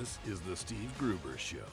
This is the Steve Gruber Show.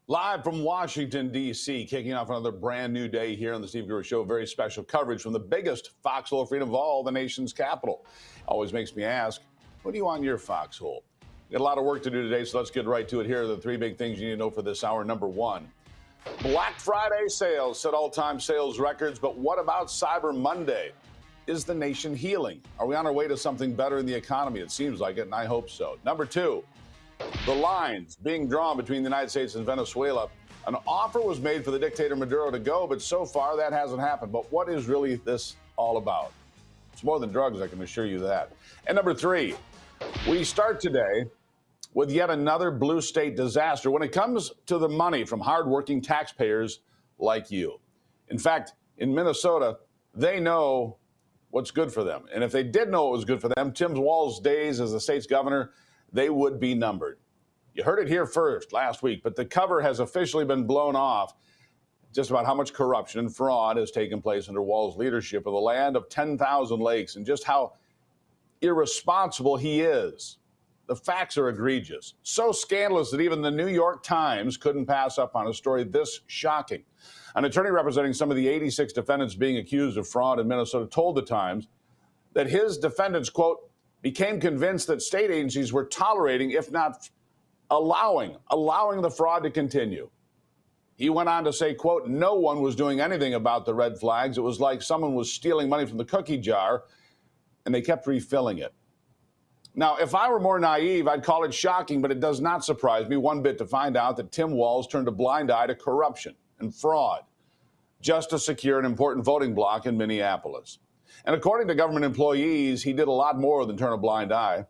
Live from Washington, D.C., kicking off another brand new day here on the Steve Gruber Show. Very special coverage from the biggest foxhole of freedom of all, the nation's capital. Always makes me ask, what do you want in your foxhole? We've got a lot of work to do today, so let's get right to it. Here are the three big things you need to know for this hour. Number one, Black Friday sales set all-time sales records, but what about Cyber Monday? Is the nation healing? Are we on our way to something better in the economy? It seems like it, and I hope so. Number two, the lines being drawn between the United States and Venezuela. An offer was made for the dictator Maduro to go, but so far that hasn't happened. But what is really this all about? It's more than drugs, I can assure you that. And number three, we start today with yet another blue state disaster when it comes to the money from hardworking taxpayers like you. In fact, in Minnesota, they know what's good for them. And if they did know what was good for them, Tim Walz's days as the state's governor, they would be numbered. You heard it here first last week, but the cover has officially been blown off just about how much corruption and fraud has taken place under Walz's leadership of the land of 10,000 lakes and just how irresponsible he is. The facts are egregious, so scandalous that even the New York Times couldn't pass up on a story this shocking. An attorney representing some of the 86 defendants being accused of fraud in Minnesota told the Times that his defendants, quote, became convinced that state agencies were tolerating, if not allowing the fraud to continue. He went on to say, quote, no one was doing anything about the red flags. It was like someone was stealing money from the cookie jar, and they kept refilling it. Now, if I were more naive, I'd call it shocking, but it does not surprise me one bit to find out that Tim Walz turned a blind eye to corruption and fraud just to secure an important voting bloc in Minneapolis. And according to government employees, he did a lot more than turn a blind eye.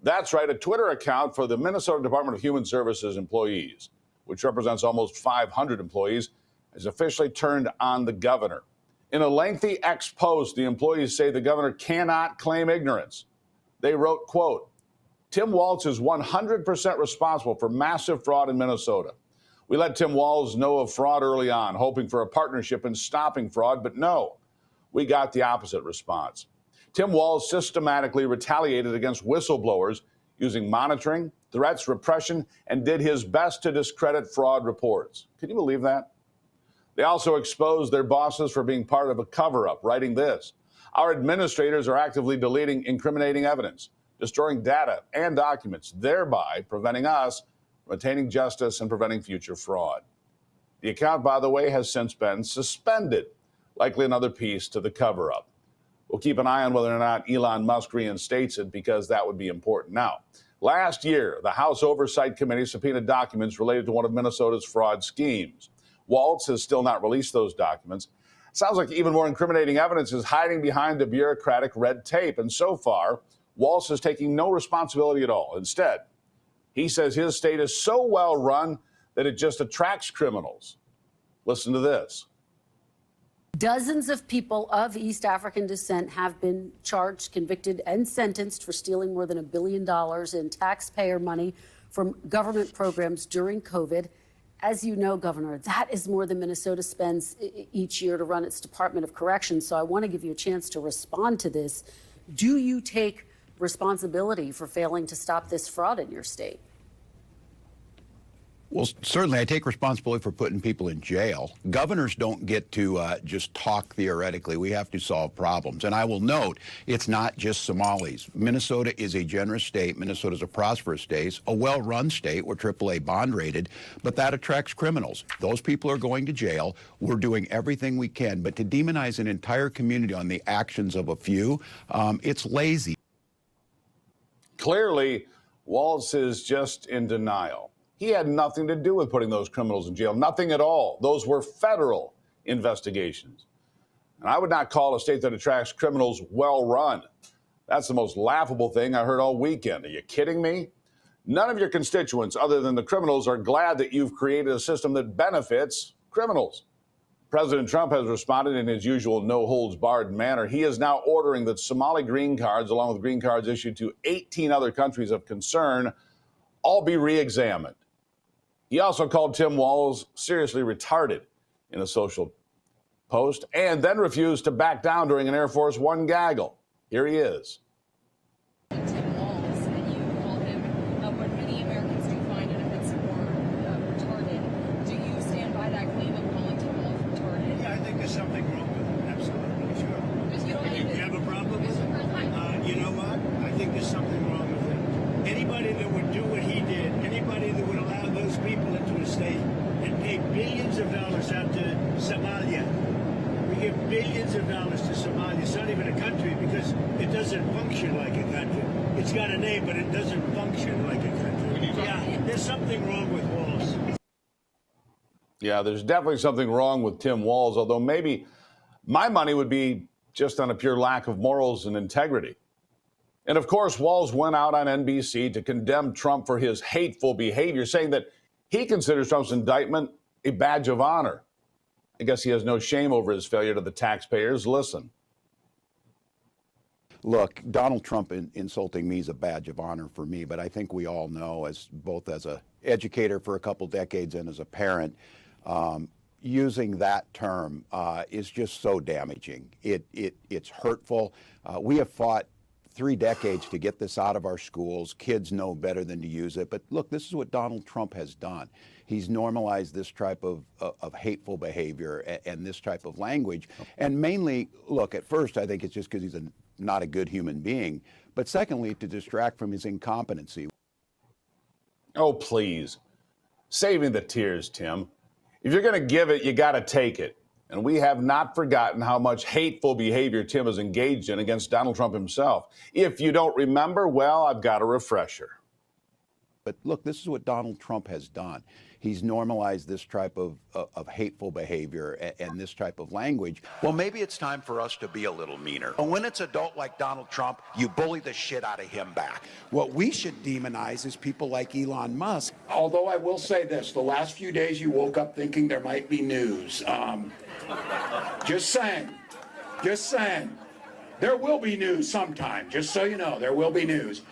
That's right, a Twitter account for the Minnesota Department of Human Services employees, which represents almost 500 employees, has officially turned on the governor. In a lengthy X post, the employees say the governor cannot claim ignorance. They wrote, quote, Tim Walz is 100% responsible for massive fraud in Minnesota. We let Tim Walz know of fraud early on, hoping for a partnership in stopping fraud, but no. We got the opposite response. Tim Walz systematically retaliated against whistleblowers using monitoring, threats, repression, and did his best to discredit fraud reports. Can you believe that? They also exposed their bosses for being part of a cover-up, writing this. Our administrators are actively deleting incriminating evidence, destroying data and documents, thereby preventing us from attaining justice and preventing future fraud. The account, by the way, has since been suspended. Likely another piece to the cover-up. We'll keep an eye on whether or not Elon Musk reinstates it because that would be important. Now, last year, the House Oversight Committee subpoenaed documents related to one of Minnesota's fraud schemes. Walz has still not released those documents. Sounds like even more incriminating evidence is hiding behind the bureaucratic red tape. And so far, Walz is taking no responsibility at all. Instead, he says his state is so well run that it just attracts criminals. Listen to this. Dozens of people of East African descent have been charged, convicted, and sentenced for stealing more than $1 billion in taxpayer money from government programs during COVID. As you know, Governor, that is more than Minnesota spends each year to run its Department of Corrections. So I want to give you a chance to respond to this. Do you take responsibility for failing to stop this fraud in your state? Well, certainly I take responsibility for putting people in jail. Governors don't get to just talk theoretically. We have to solve problems. And I will note, it's not just Somalis. Minnesota is a generous state. Minnesota is a prosperous state, a well-run state. We're AAA bond rated, but that attracts criminals. Those people are going to jail. We're doing everything we can. But to demonize an entire community on the actions of a few, it's lazy. Clearly, Walz is just in denial. He had nothing to do with putting those criminals in jail, nothing at all. Those were federal investigations. And I would not call a state that attracts criminals well-run. That's the most laughable thing I heard all weekend. Are you kidding me? None of your constituents, other than the criminals, are glad that you've created a system that benefits criminals. President Trump has responded in his usual no-holds-barred manner. He is now ordering that Somali green cards, along with green cards issued to 18 other countries of concern, all be re-examined. He also called Tim Walz seriously retarded in a social post and then refused to back down during an Air Force One gaggle. Here he is. Tim Walz, and you called him what many Americans Somalia. We give billions of dollars to Somalia. It's not even a country because it doesn't function like a country. It's got a name, but it doesn't function like a country. Yeah, there's something wrong with Walls. Yeah, there's definitely something wrong with Tim Walz, although maybe my money would be just on a pure lack of morals and integrity. And of course, Walz went out on NBC to condemn Trump for his hateful behavior, saying that he considers Trump's indictment a badge of honor. I guess he has no shame over his failure to the taxpayers. Listen. Look, Donald Trump insulting me is a badge of honor for me, but I think we all know, as both as an educator for a couple decades and as a parent, using that term is just so damaging. It's hurtful. We have fought 3 decades to get this out of our schools. Kids know better than to use it. But look, this is what Donald Trump has done. He's normalized this type of hateful behavior and this type of language. And mainly, look, at first, I think it's just because he's not a good human being. But secondly, to distract from his incompetency. Oh, please. Saving the tears, Tim. If you're going to give it, you got to take it. And we have not forgotten how much hateful behavior Tim has engaged in against Donald Trump himself. If you don't remember, well, I've got a refresher. But look, this is what Donald Trump has done. He's normalized this type of hateful behavior and this type of language. Well, maybe it's time for us to be a little meaner. And when it's adult like Donald Trump, you bully the shit out of him back. What we should demonize is people like Elon Musk. Although I will say this, the last few days you woke up thinking there might be news. Just saying. There will be news sometime, just so you know, there will be news.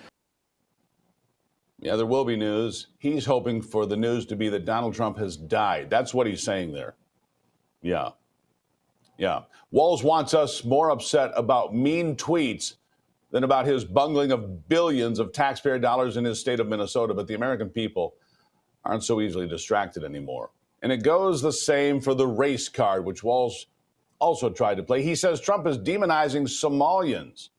Yeah, there will be news. He's hoping for the news to be that Donald Trump has died. That's what he's saying there. Yeah. Walz wants us more upset about mean tweets than about his bungling of billions of taxpayer dollars in his state of Minnesota. But the American people aren't so easily distracted anymore. And it goes the same for the race card, which Walz also tried to play. He says Trump is demonizing Somalians.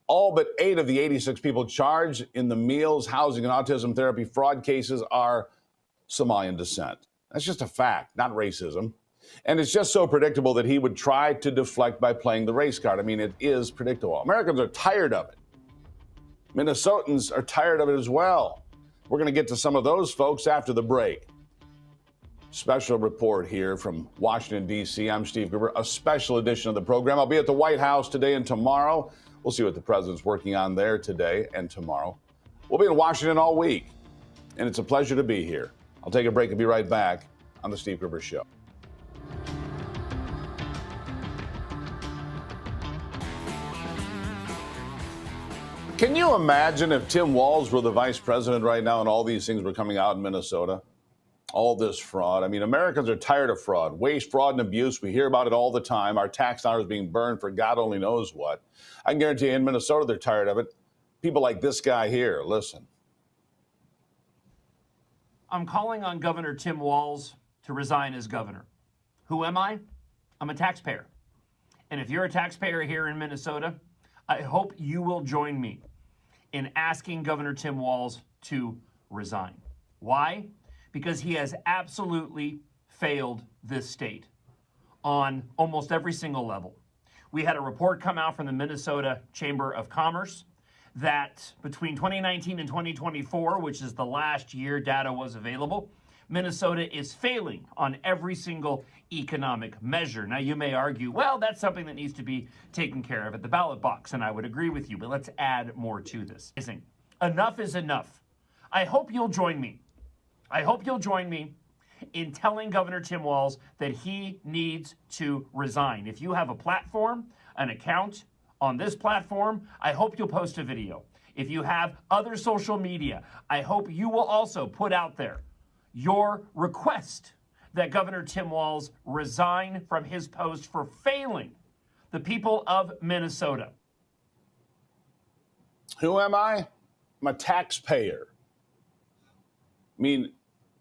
All but 8 of the 86 people charged in the meals, housing, and autism therapy fraud cases are Somalian descent. That's just a fact, not racism. And it's just so predictable that he would try to deflect by playing the race card. I mean, it is predictable. Americans are tired of it. Minnesotans are tired of it as well. We're going to get to some of those folks after the break. Special report here from Washington, D.C. I'm Steve Gruber, a special edition of the program. I'll be at the White House today and tomorrow. We'll see what the president's working on there today and tomorrow. We'll be in Washington all week, and it's a pleasure to be here. I'll take a break and be right back on The Steve Gruber Show. Can you imagine if Tim Walz were the vice president right now and all these things were coming out in Minnesota? All this fraud. I mean, Americans are tired of fraud, waste, fraud, and abuse. We hear about it all the time. Our tax dollars being burned for God only knows what. I can guarantee you in Minnesota, they're tired of it. People like this guy here, listen. I'm calling on Governor Tim Walz to resign as governor. Who am I? I'm a taxpayer. And if you're a taxpayer here in Minnesota, I hope you will join me in asking Governor Tim Walz to resign. Why? Because he has absolutely failed this state on almost every single level. We had a report come out from the Minnesota Chamber of Commerce that between 2019 and 2024, which is the last year data was available, Minnesota is failing on every single economic measure. Now, you may argue, well, that's something that needs to be taken care of at the ballot box, and I would agree with you, but let's add more to this. Enough is enough. I hope you'll join me. In telling Governor Tim Walz that he needs to resign. If you have a platform, an account on this platform, I hope you'll post a video. If you have other social media, I hope you will also put out there your request that Governor Tim Walz resign from his post for failing the people of Minnesota. Who am I? I'm a taxpayer. I mean,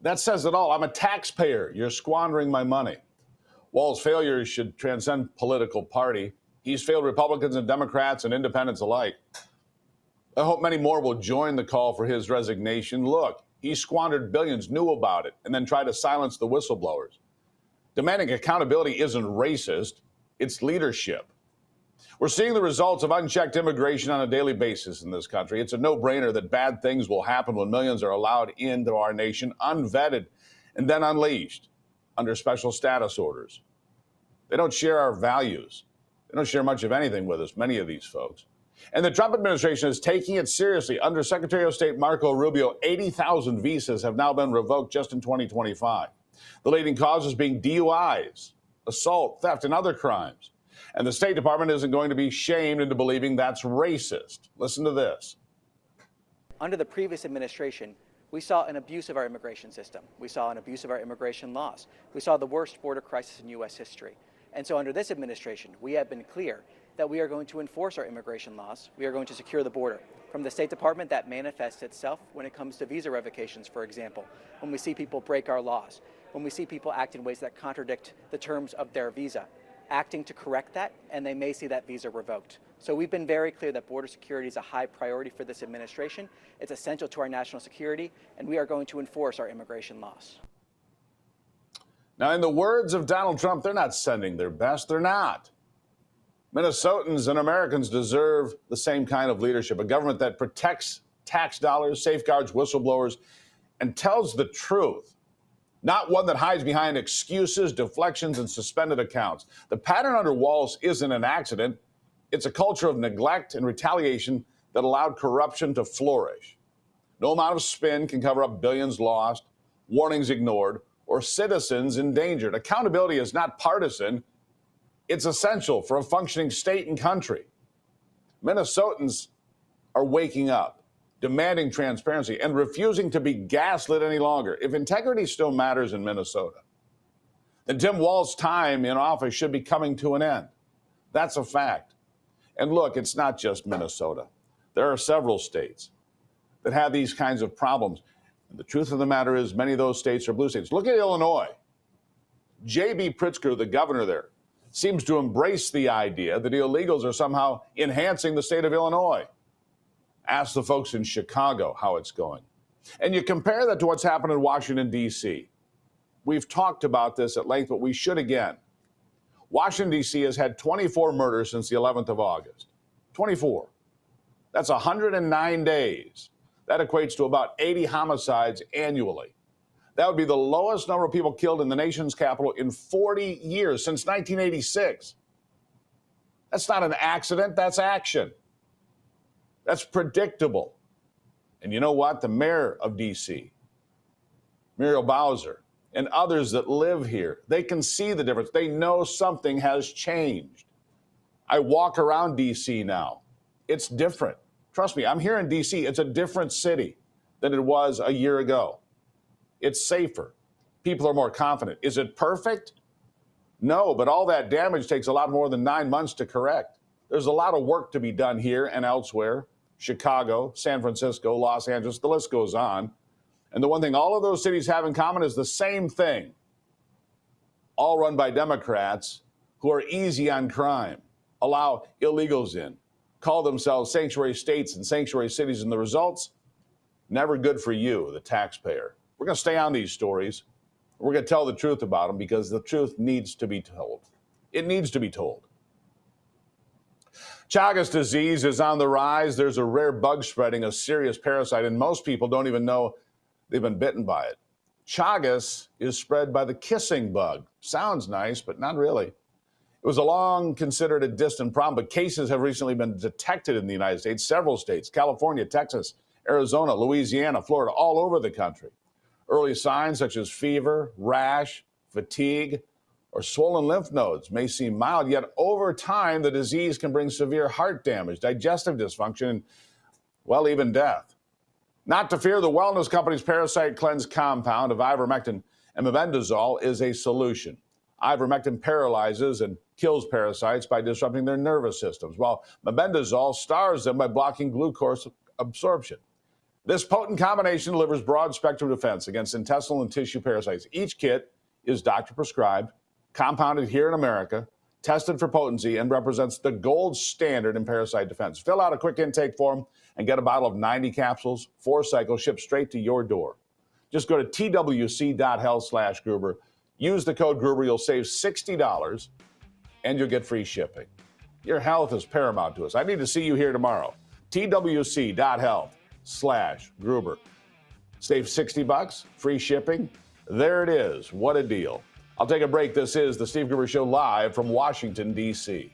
that says it all. I'm a taxpayer. You're squandering my money. Walz's failures should transcend political party. He's failed Republicans and Democrats and independents alike. I hope many more will join the call for his resignation. Look, he squandered billions, knew about it, and then tried to silence the whistleblowers. Demanding accountability isn't racist, it's leadership. We're seeing the results of unchecked immigration on a daily basis in this country. It's a no-brainer that bad things will happen when millions are allowed into our nation unvetted and then unleashed under special status orders. They don't share our values. They don't share much of anything with us, many of these folks. And the Trump administration is taking it seriously. Under Secretary of State Marco Rubio, 80,000 visas have now been revoked just in 2025. The leading causes being DUIs, assault, theft, and other crimes. And the State Department isn't going to be shamed into believing that's racist. Listen to this. Under the previous administration, we saw an abuse of our immigration system. We saw an abuse of our immigration laws. We saw the worst border crisis in U.S. history. And so under this administration, we have been clear that we are going to enforce our immigration laws. We are going to secure the border. From the State Department, that manifests itself when it comes to visa revocations, for example, when we see people break our laws, when we see people act in ways that contradict the terms of their visa, acting to correct that, and they may see that visa revoked. So we've been very clear that border security is a high priority for this administration. It's essential to our national security, and we are going to enforce our immigration laws. Now, in the words of Donald Trump, they're not sending their best. They're not. Minnesotans and Americans deserve the same kind of leadership, a government that protects tax dollars, safeguards whistleblowers, and tells the truth, not one that hides behind excuses, deflections, and suspended accounts. The pattern under Walz isn't an accident. It's a culture of neglect and retaliation that allowed corruption to flourish. No amount of spin can cover up billions lost, warnings ignored, or citizens endangered. Accountability is not partisan. It's essential for a functioning state and country. Minnesotans are waking up, demanding transparency, and refusing to be gaslit any longer. If integrity still matters in Minnesota, then Tim Walz's time in office should be coming to an end. That's a fact. And look, it's not just Minnesota. There are several states that have these kinds of problems. And the truth of the matter is many of those states are blue states. Look at Illinois. J.B. Pritzker, the governor there, seems to embrace the idea that illegals are somehow enhancing the state of Illinois. Ask the folks in Chicago how it's going. And you compare that to what's happened in Washington, D.C. We've talked about this at length, but we should again. Washington, D.C. has had 24 murders since the 11th of August. 24. That's 109 days. That equates to about 80 homicides annually. That would be the lowest number of people killed in the nation's capital in 40 years, since 1986. That's not an accident, that's action. That's predictable. And you know what? The mayor of D.C., Muriel Bowser, and others that live here, they can see the difference. They know something has changed. I walk around D.C. now. It's different. Trust me, I'm here in D.C. It's a different city than it was a year ago. It's safer. People are more confident. Is it perfect? No, but all that damage takes a lot more than 9 months to correct. There's a lot of work to be done here and elsewhere. Chicago, San Francisco, Los Angeles, the list goes on. And the one thing all of those cities have in common is the same thing. All run by Democrats who are easy on crime, allow illegals in, call themselves sanctuary states and sanctuary cities, and the results, never good for you, the taxpayer. We're going to stay on these stories. We're going to tell the truth about them because the truth needs to be told. It needs to be told. Chagas disease is on the rise. There's a rare bug spreading, a serious parasite, and most people don't even know they've been bitten by it. Chagas is spread by the kissing bug. Sounds nice, but not really. It was a long considered a distant problem, but cases have recently been detected in the United States, several states, California, Texas, Arizona, Louisiana, Florida, all over the country. Early signs such as fever, rash, fatigue, or swollen lymph nodes may seem mild, yet over time, the disease can bring severe heart damage, digestive dysfunction, and, well, even death. Not to fear, the wellness company's Parasite Cleanse compound of ivermectin and mebendazole is a solution. Ivermectin paralyzes and kills parasites by disrupting their nervous systems, while mebendazole stars them by blocking glucose absorption. This potent combination delivers broad-spectrum defense against intestinal and tissue parasites. Each kit is doctor-prescribed, compounded here in America, tested for potency, and represents the gold standard in parasite defense. Fill out a quick intake form and get a bottle of 90 capsules, 4 cycles, shipped straight to your door. Just go to twc.health/Gruber, Use the code Gruber. You'll save $60 and you'll get free shipping. Your health is paramount to us. I need to see you here tomorrow. twc.health/Gruber. Save $60, free shipping. There it is. What a deal. I'll take a break. This is the Steve Gruber Show live from Washington, D.C.